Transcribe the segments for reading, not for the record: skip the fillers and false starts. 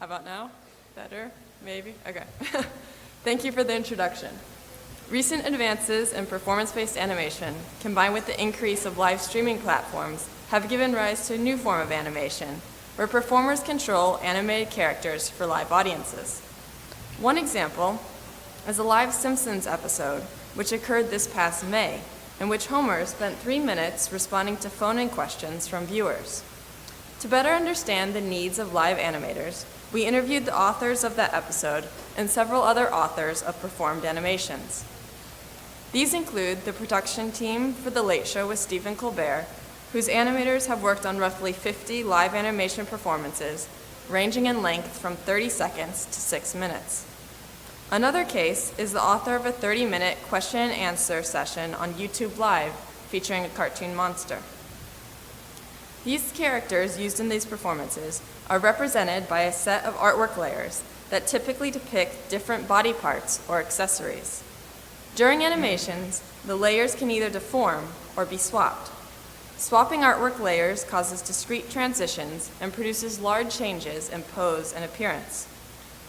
How about now? Better? Maybe? Okay. Thank you for the introduction. Recent advances in performance-based animation, combined with the increase of live streaming platforms, have given rise to a new form of animation, where performers control animated characters for live audiences. One example is a live Simpsons episode, which occurred this past May, in which Homer spent 3 minutes responding to phone-in questions from viewers. To better understand the needs of live animators, we interviewed the authors of that episode and several other authors of performed animations. These include the production team for The Late Show with Stephen Colbert, whose animators have worked on roughly 50 live animation performances, ranging in length from 30 seconds to 6 minutes. Another case is the author of a 30-minute question and answer session on YouTube Live featuring a cartoon monster. These characters used in these performances are represented by a set of artwork layers that typically depict different body parts or accessories. During animations, the layers can either deform or be swapped. Swapping artwork layers causes discrete transitions and produces large changes in pose and appearance.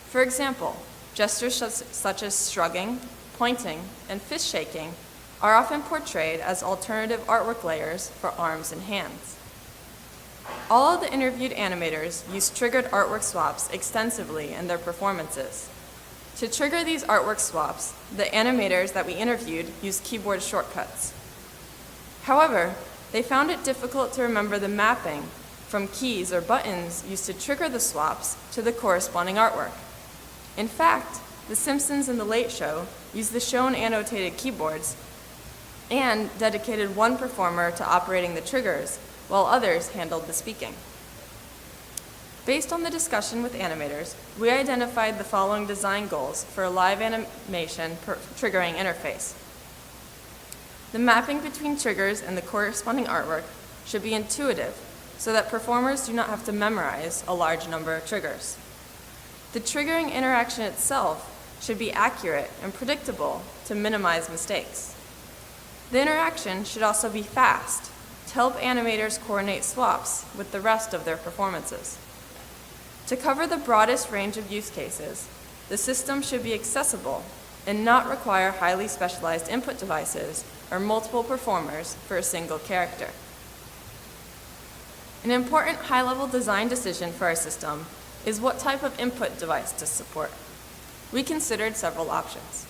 For example, gestures such as shrugging, pointing, and fist shaking are often portrayed as alternative artwork layers for arms and hands. All of the interviewed animators used triggered artwork swaps extensively in their performances. To trigger these artwork swaps, the animators that we interviewed used keyboard shortcuts. However, they found it difficult to remember the mapping from keys or buttons used to trigger the swaps to the corresponding artwork. In fact, The Simpsons and The Late Show used the shown annotated keyboards and dedicated one performer to operating the triggers, while others handled the speaking. Based on the discussion with animators, we identified the following design goals for a live animation triggering interface. The mapping between triggers and the corresponding artwork should be intuitive so that performers do not have to memorize a large number of triggers. The triggering interaction itself should be accurate and predictable to minimize mistakes. The interaction should also be fast to help animators coordinate swaps with the rest of their performances. To cover the broadest range of use cases, the system should be accessible and not require highly specialized input devices or multiple performers for a single character. An important high-level design decision for our system is what type of input device to support. We considered several options.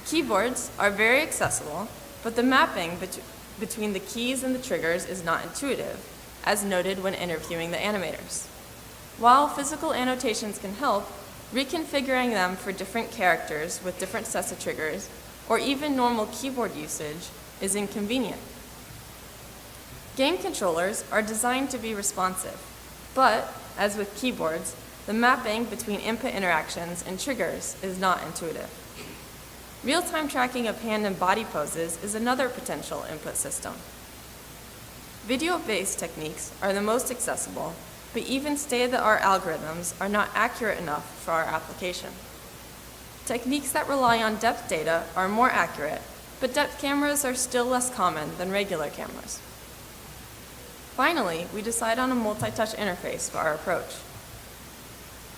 Keyboards are very accessible, but the mapping between the keys and the triggers is not intuitive, as noted when interviewing the animators. While physical annotations can help, reconfiguring them for different characters with different sets of triggers, or even normal keyboard usage, is inconvenient. Game controllers are designed to be responsive, but, as with keyboards, the mapping between input interactions and triggers is not intuitive. Real-time tracking of hand and body poses is another potential input system. Video-based techniques are the most accessible, but even state-of-the-art algorithms are not accurate enough for our application. Techniques that rely on depth data are more accurate, but depth cameras are still less common than regular cameras. Finally, we decide on a multi-touch interface for our approach.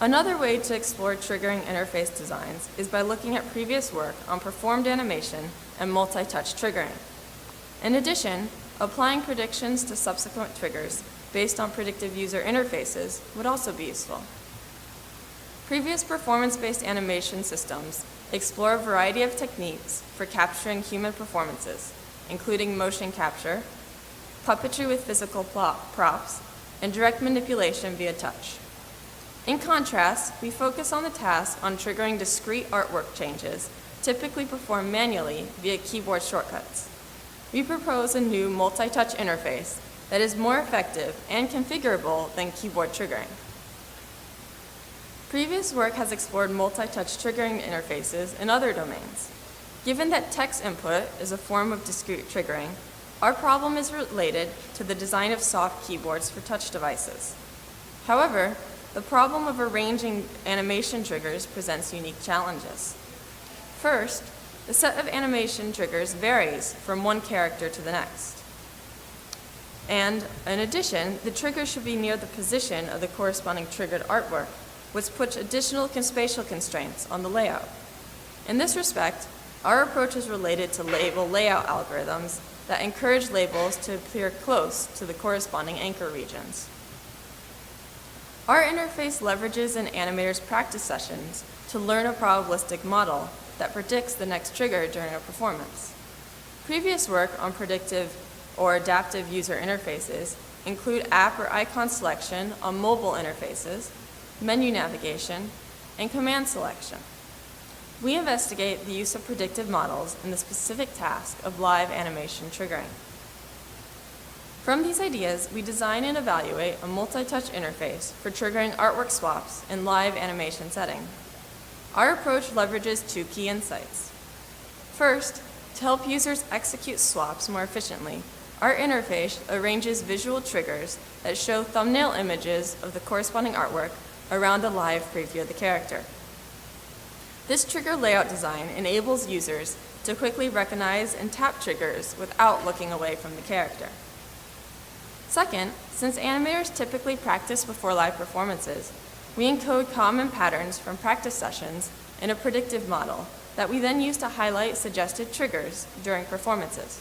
Another way to explore triggering interface designs is by looking at previous work on performed animation and multi-touch triggering. In addition, applying predictions to subsequent triggers based on predictive user interfaces would also be useful. Previous performance-based animation systems explore a variety of techniques for capturing human performances, including motion capture, puppetry with physical props, and direct manipulation via touch. In contrast, we focus on the task on triggering discrete artwork changes, typically performed manually via keyboard shortcuts. We propose a new multi-touch interface that is more effective and configurable than keyboard triggering. Previous work has explored multi-touch triggering interfaces in other domains. Given that text input is a form of discrete triggering, our problem is related to the design of soft keyboards for touch devices. However, the problem of arranging animation triggers presents unique challenges. First, the set of animation triggers varies from one character to the next. And in addition, the trigger should be near the position of the corresponding triggered artwork, which puts additional spatial constraints on the layout. In this respect, our approach is related to label layout algorithms that encourage labels to appear close to the corresponding anchor regions. Our interface leverages an animator's practice sessions to learn a probabilistic model that predicts the next trigger during a performance. Previous work on predictive or adaptive user interfaces include app or icon selection on mobile interfaces, menu navigation, and command selection. We investigate the use of predictive models in the specific task of live animation triggering. From these ideas, we design and evaluate a multi-touch interface for triggering artwork swaps in live animation setting. Our approach leverages two key insights. First, to help users execute swaps more efficiently, our interface arranges visual triggers that show thumbnail images of the corresponding artwork around a live preview of the character. This trigger layout design enables users to quickly recognize and tap triggers without looking away from the character. Second, since animators typically practice before live performances, we encode common patterns from practice sessions in a predictive model that we then use to highlight suggested triggers during performances.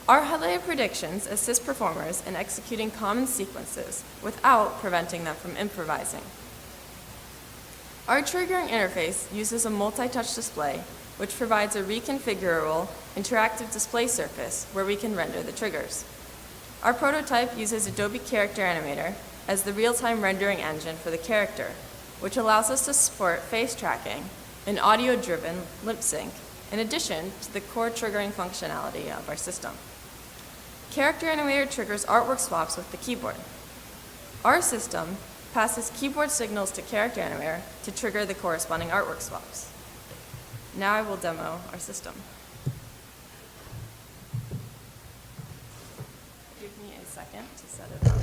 Our highlighted predictions assist performers in executing common sequences without preventing them from improvising. Our triggering interface uses a multi-touch display, which provides a reconfigurable interactive display surface where we can render the triggers. Our prototype uses Adobe Character Animator as the real-time rendering engine for the character, which allows us to support face tracking and audio-driven lip sync, in addition to the core triggering functionality of our system. Character Animator triggers artwork swaps with the keyboard. Our system passes keyboard signals to Character Animator to trigger the corresponding artwork swaps. Now I will demo our system. Give me a second to set it up.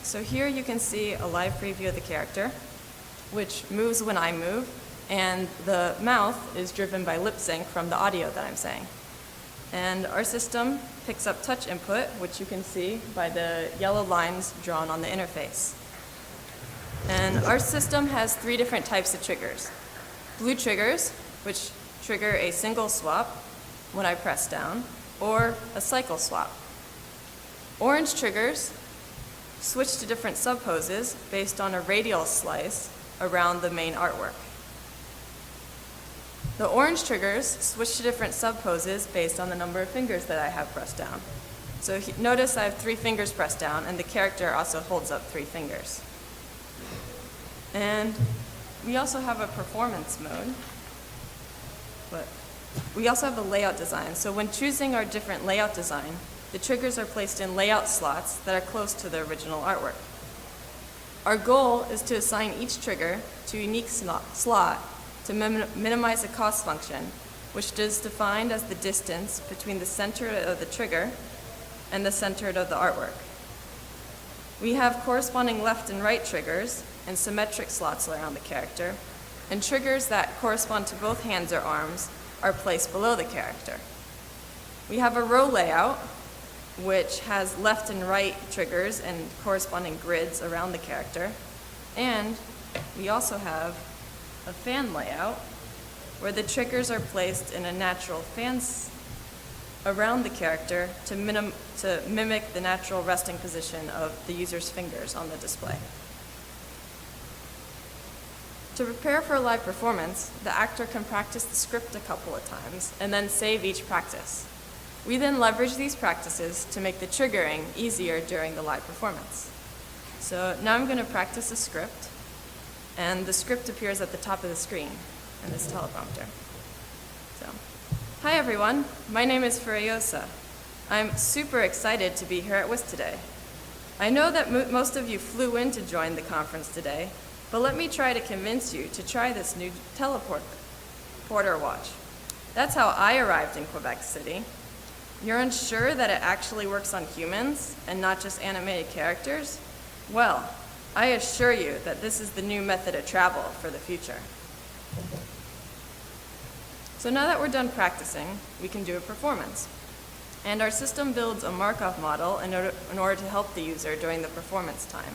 So here you can see a live preview of the character, which moves when I move, and the mouth is driven by lip sync from the audio that I'm saying. And our system picks up touch input, which you can see by the yellow lines drawn on the interface. And our system has three different types of triggers. Blue triggers, which trigger a single swap when I press down, or a cycle swap. Orange triggers switch to different subposes based on a radial slice around the main artwork. The orange triggers switch to different subposes based on the number of fingers that I have pressed down. So notice I have 3 fingers pressed down, and the character also holds up 3 fingers. And we also have a performance mode, but we also have a layout design. So when choosing our different layout design, the triggers are placed in layout slots that are close to the original artwork. Our goal is to assign each trigger to a unique slot to minimize the cost function, which is defined as the distance between the center of the trigger and the center of the artwork. We have corresponding left and right triggers and symmetric slots around the character, and triggers that correspond to both hands or arms are placed below the character. We have a row layout, which has left and right triggers and corresponding grids around the character. And we also have a fan layout, where the triggers are placed in a natural fans around the character to mimic the natural resting position of the user's fingers on the display. To prepare for a live performance, the actor can practice the script a couple of times and then save each practice. We then leverage these practices to make the triggering easier during the live performance. So now I'm going to practice a script, and the script appears at the top of the screen in this teleprompter. So, hi everyone, my name is Furiosa. I'm super excited to be here at UIST today. I know that most of you flew in to join the conference today, but let me try to convince you to try this new teleporter watch. That's how I arrived in Quebec City. You're unsure that it actually works on humans and not just animated characters? Well, I assure you that this is the new method of travel for the future. So now that we're done practicing, we can do a performance. And our system builds a Markov model in order to help the user during the performance time.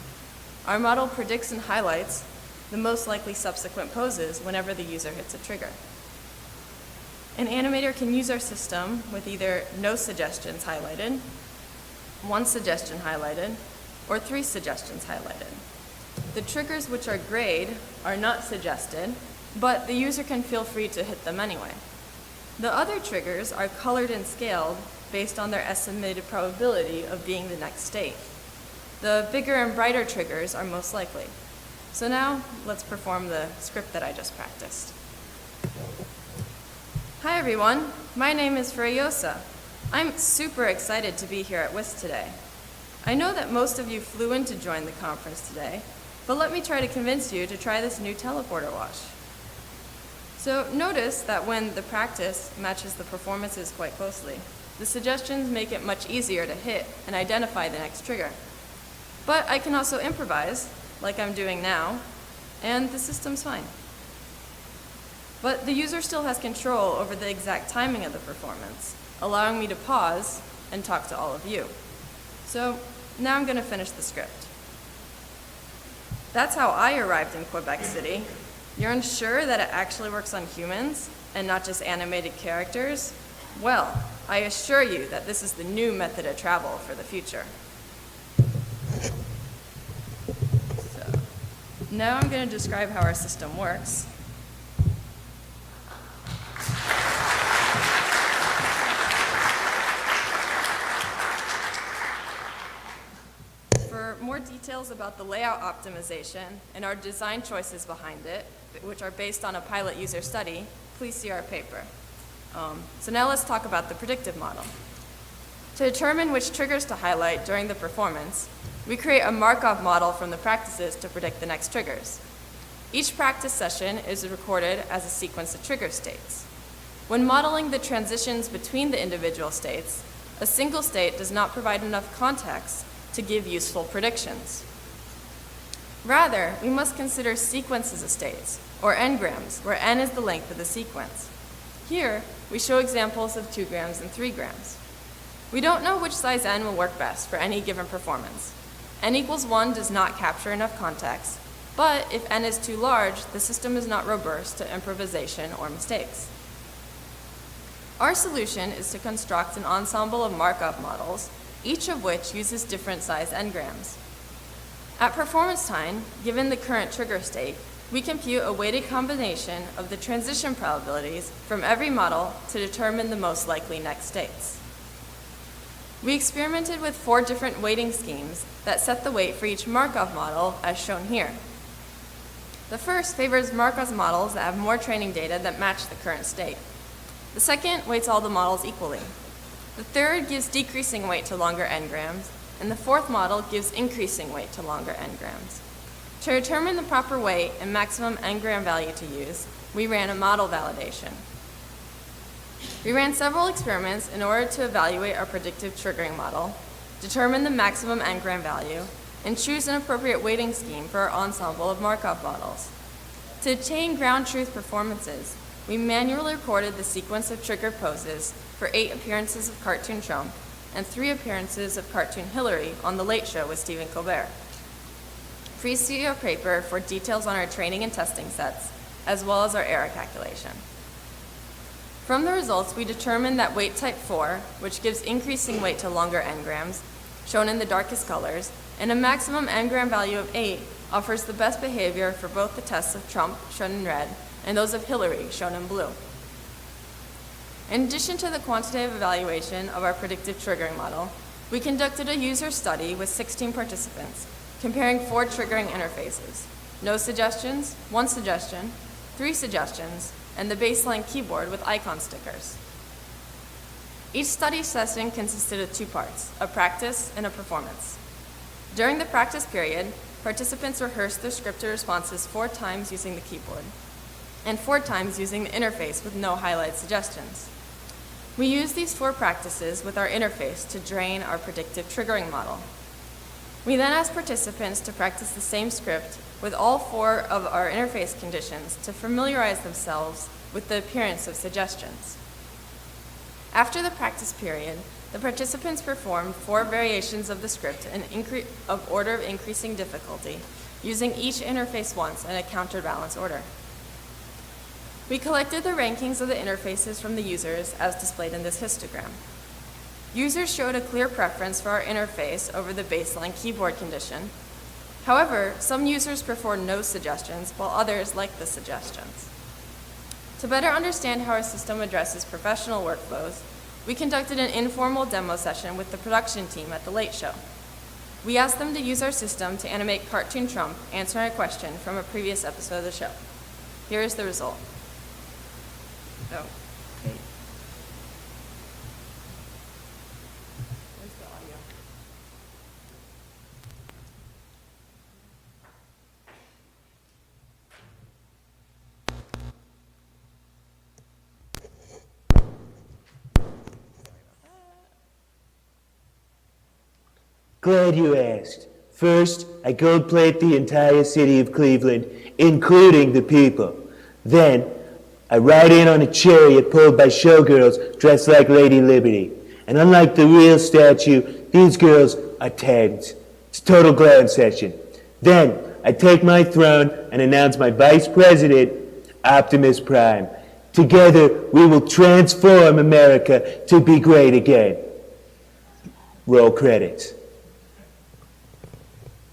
Our model predicts and highlights the most likely subsequent poses whenever the user hits a trigger. An animator can use our system with either no suggestions highlighted, one suggestion highlighted, or 3 suggestions highlighted. The triggers which are grayed are not suggested, but the user can feel free to hit them anyway. The other triggers are colored and scaled based on their estimated probability of being the next state. The bigger and brighter triggers are most likely. So now, let's perform the script that I just practiced. Hi everyone, my name is Freyosa. I'm super excited to be here at UIST today. I know that most of you flew in to join the conference today, but let me try to convince you to try this new teleporter wash. So notice that when the practice matches the performances quite closely, the suggestions make it much easier to hit and identify the next trigger. But I can also improvise, like I'm doing now, and the system's fine. But the user still has control over the exact timing of the performance, allowing me to pause and talk to all of you. So now I'm going to finish the script. That's how I arrived in Quebec City. You're unsure that it actually works on humans and not just animated characters? Well, I assure you that this is the new method of travel for the future. So now I'm going to describe how our system works. For more details about the layout optimization and our design choices behind it, which are based on a pilot user study, please see our paper. So now let's talk about the predictive model. To determine which triggers to highlight during the performance, we create a Markov model from the practices to predict the next triggers. Each practice session is recorded as a sequence of trigger states. When modeling the transitions between the individual states, a single state does not provide enough context to give useful predictions. Rather, we must consider sequences of states, or n-grams, where n is the length of the sequence. Here, we show examples of 2 grams and 3 grams. We don't know which size n will work best for any given performance. n equals 1 does not capture enough context, but if n is too large, the system is not robust to improvisation or mistakes. Our solution is to construct an ensemble of Markov models, each of which uses different size n-grams. At performance time, given the current trigger state, we compute a weighted combination of the transition probabilities from every model to determine the most likely next states. We experimented with 4 different weighting schemes that set the weight for each Markov model as shown here. The first favors Markov models that have more training data that match the current state. The second weights all the models equally. The third gives decreasing weight to longer n-grams, and the fourth model gives increasing weight to longer n-grams. To determine the proper weight and maximum n-gram value to use, we ran a model validation. We ran several experiments in order to evaluate our predictive triggering model, determine the maximum n-gram value, and choose an appropriate weighting scheme for our ensemble of Markov models. To attain ground truth performances, we manually recorded the sequence of trigger poses for 8 appearances of Cartoon Trump and 3 appearances of Cartoon Hillary on The Late Show with Stephen Colbert. Please see our paper for details on our training and testing sets, as well as our error calculation. From the results, we determined that weight type 4, which gives increasing weight to longer n-grams, shown in the darkest colors, and a maximum n-gram value of 8, offers the best behavior for both the tests of Trump, shown in red, and those of Hillary, shown in blue. In addition to the quantitative evaluation of our predictive triggering model, we conducted a user study with 16 participants, comparing 4 triggering interfaces: no suggestions, 1 suggestion, 3 suggestions, and the baseline keyboard with icon stickers. Each study session consisted of 2 parts, a practice and a performance. During the practice period, participants rehearsed their scripted responses 4 times using the keyboard. and 4 times using the interface with no highlight suggestions. We use these 4 practices with our interface to train our predictive triggering model. We then ask participants to practice the same script with all 4 of our interface conditions to familiarize themselves with the appearance of suggestions. After the practice period, the participants performed 4 variations of the script of order of increasing difficulty, using each interface once in a counterbalance order. We collected the rankings of the interfaces from the users as displayed in this histogram. Users showed a clear preference for our interface over the baseline keyboard condition. However, some users preferred no suggestions, while others liked the suggestions. To better understand how our system addresses professional workflows, we conducted an informal demo session with the production team at the Late Show. We asked them to use our system to animate Cartoon Trump answering a question from a previous episode of the show. Here is the result. Oh, okay. Where's the audio? Glad you asked. First, I gold plate the entire city of Cleveland, including the people. Then, I ride in on a chariot pulled by showgirls dressed like Lady Liberty. And unlike the real statue, these girls are tens. It's a total glam session. Then, I take my throne and announce my vice president, Optimus Prime. Together, we will transform America to be great again. Roll credits.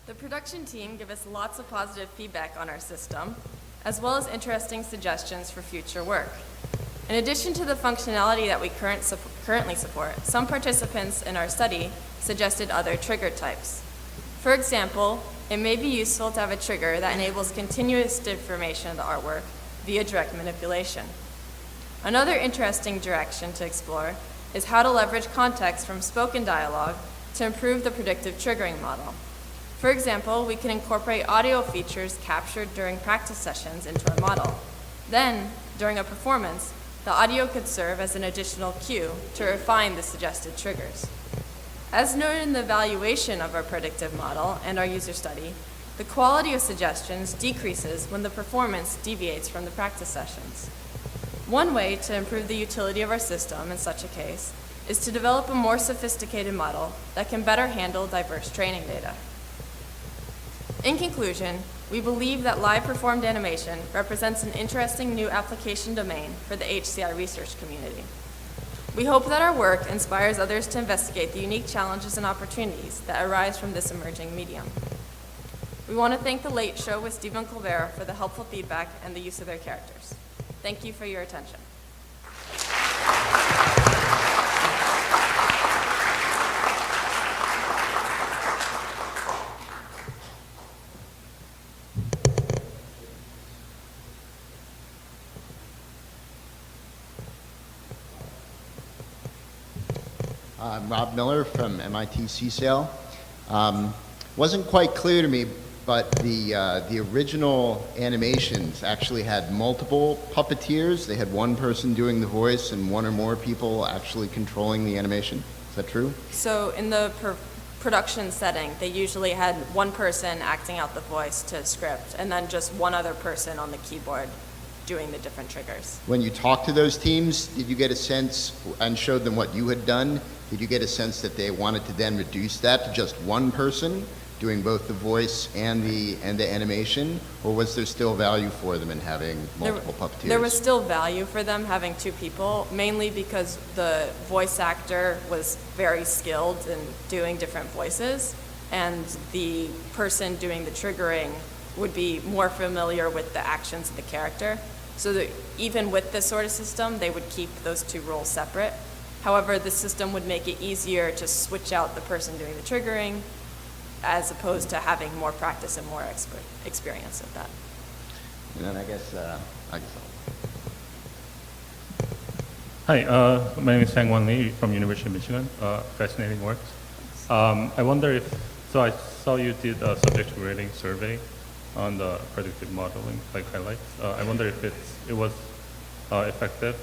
The production team gave us lots of positive feedback on our system, as well as interesting suggestions for future work. In addition to the functionality that we currently support, some participants in our study suggested other trigger types. For example, it may be useful to have a trigger that enables continuous deformation of the artwork via direct manipulation. Another interesting direction to explore is how to leverage context from spoken dialogue to improve the predictive triggering model. For example, we can incorporate audio features captured during practice sessions into our model. Then, during a performance, the audio could serve as an additional cue to refine the suggested triggers. As noted in the evaluation of our predictive model and our user study, the quality of suggestions decreases when the performance deviates from the practice sessions. One way to improve the utility of our system in such a case is to develop a more sophisticated model that can better handle diverse training data. In conclusion, we believe that live performed animation represents an interesting new application domain for the HCI research community. We hope that our work inspires others to investigate the unique challenges and opportunities that arise from this emerging medium. We want to thank The Late Show with Stephen Colbert for the helpful feedback and the use of their characters. Thank you for your attention. I'm Rob Miller from MIT CSAIL. Wasn't quite clear to me, but the original animations actually had multiple puppeteers. They had one person doing the voice and one or more people actually controlling the animation. Is that true? So in the production setting, they usually had one person acting out the voice to script and then just one other person on the keyboard doing the different triggers. When you talked to those teams, did you get a sense and showed them what you had done? Did you get a sense that they wanted to then reduce that to just one person doing both the voice and the animation, or was there still value for them in having multiple puppeteers? There was still value for them having 2 people, mainly because the voice actor was very skilled in doing different voices, and the person doing the triggering would be more familiar with the actions of the character. So that even with this sort of system, they would keep those 2 roles separate. However, the system would make it easier to switch out the person doing the triggering as opposed to having more practice and more experience of that. And then I guess Hi, my name is Sang-Won Lee from University of Michigan. Fascinating work. I wonder if, so I saw you did a subject rating survey on the predictive modeling, like highlights. I wonder if it was effective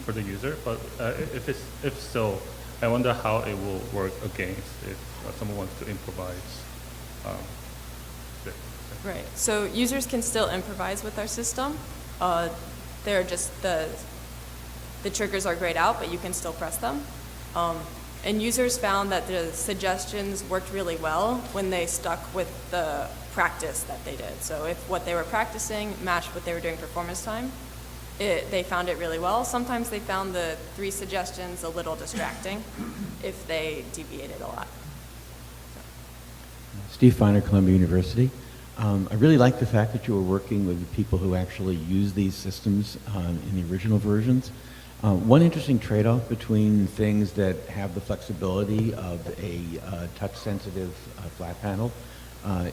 for the user, but if so, I wonder how it will work against if someone wants to improvise. Right. So users can still improvise with our system. They're just the triggers are grayed out, but you can still press them. And users found that the suggestions worked really well when they stuck with the practice that they did. So if what they were practicing matched what they were doing performance time, they found it really well. Sometimes they found the 3 suggestions a little distracting if they deviated a lot. Steve Feiner, Columbia University. I really like the fact that you were working with the people who actually use these systems in the original versions. One interesting trade-off between things that have the flexibility of a touch-sensitive flat panel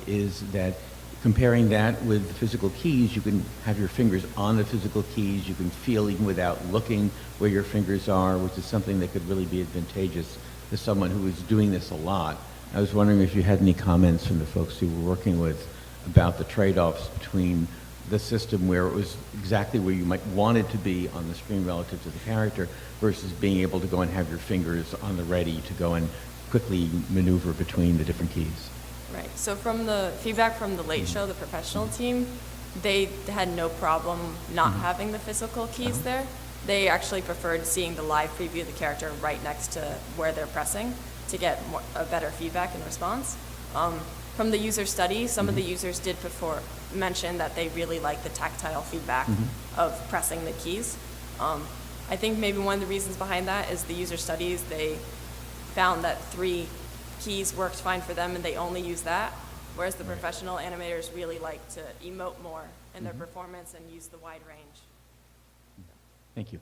is that comparing that with the physical keys, you can have your fingers on the physical keys, you can feel even without looking where your fingers are, which is something that could really be advantageous to someone who is doing this a lot. I was wondering if you had any comments from the folks you were working with about the trade-offs between the system where it was exactly where you might want it to be on the screen relative to the character versus being able to go and have your fingers on the ready to go and quickly maneuver between the different keys. Right. So from the feedback from the Late Show, the professional team, they had no problem not having the physical keys there. They actually preferred seeing the live preview of the character right next to where they're pressing to get a better feedback and response. From the user study, some of the users did mention that they really like the tactile feedback of pressing the keys. I think maybe one of the reasons behind that is the user studies, they found that 3 keys worked fine for them and they only use that, whereas the professional animators really like to emote more in their performance and use the wide range. Thank you.